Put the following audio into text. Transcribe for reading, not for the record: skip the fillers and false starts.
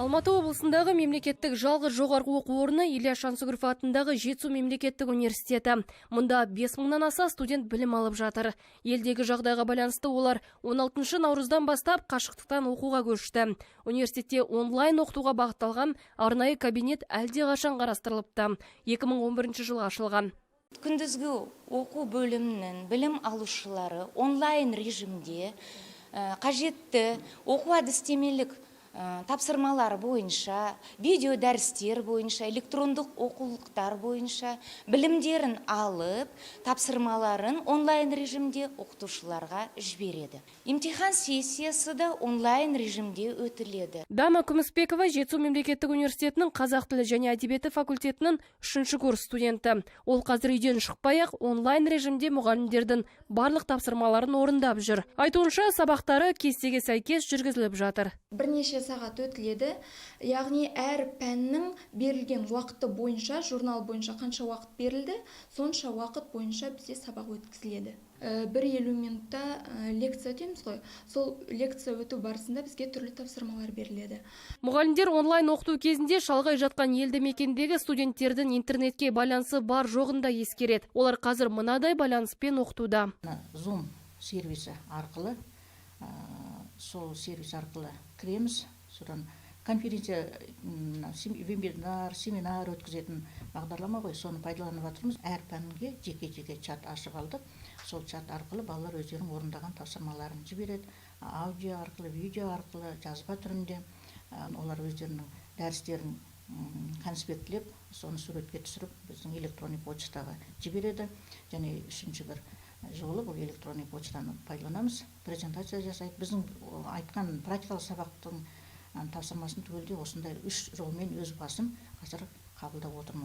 Алматы облысындағы мемлекеттік жалғыз жоғарғы оқу орны Илья Шансүгіров атындағы Жетісу мемлекеттік университеті. Мұнда 5000-нан аса студент білім алып жатыр. Елдегі жағдайға байланысты олар 16 наурыздан бастап қашықтықтан оқуға көшті. Университетте онлайн оқытуға бағытталған арнайы кабинет әлде қашан қарастырылыпты. 2011 жылы ашылған. Күндізгі оқу бөлімінің білім алушылары онлайн режимде қажетті оқу әдістемелік тапсырмалар бойынша, видео дәрістер бойынша, электрондық оқулықтар бойынша білімдерін алып, тапсырмаларын онлайн режимде оқытушыларға жібереді. Имтихан сессиясы да онлайн режимде өтіледі. Дана Күміспекова Жетісу мемлекеттік университетінің қазақ тілі және әдебиеті факультетінің 3-ші курс студенті. Ол қазір үйден шықпай-ақ онлайн режимде мұғалімдердің барлық тапсырмаларын орындап жүр. Айтуынша, сабақтары кестеге сәйкес жүргізіліп жатыр. Бірнеше сағат өтіледі, яғни әр пәннің берілген уақыты бойынша, журнал бойынша қанша уақыт берілді, сонша уақыт бойынша бізде сабақ өткізіледі. 1-50 минутта лекция өтеміз ғой, сол лекция өту барысында бізге түрлі тапсырмалар беріледі. Мұғалімдер онлайн оқыту кезінде шалғай жатқан елді мекендегі студенттердің интернетке байланысы бар жоғында ескереді. Олар қазір мынадай байланыспен оқытуда. Zoom сервисі арқылы, сол сервис арқылы кіреміз, содан конференция, вебинар, семинар өткізетін бағдарлама ғой, соны пайдаланып жатырмыз. Әр пәнге жеке-жеке чат ашып алдық. Сол чат арқылы балалар өздерінің орындаған тапсырмаларын жібереді. Аудио арқылы, видео арқылы, жазба түрінде олар өздерінің дәрістерін конспектлеп, соны суретке түсіріп, біздің электронный почтаға жібереді. Және үшінші бір жолы бұл электронный почтаны пайдаланамыз, презентация жасайды. Біздің айтқан практикалық сабақтың тапсырмасын түгелде осындай 3 жолмен өз басым қазір қабылдап отырмын.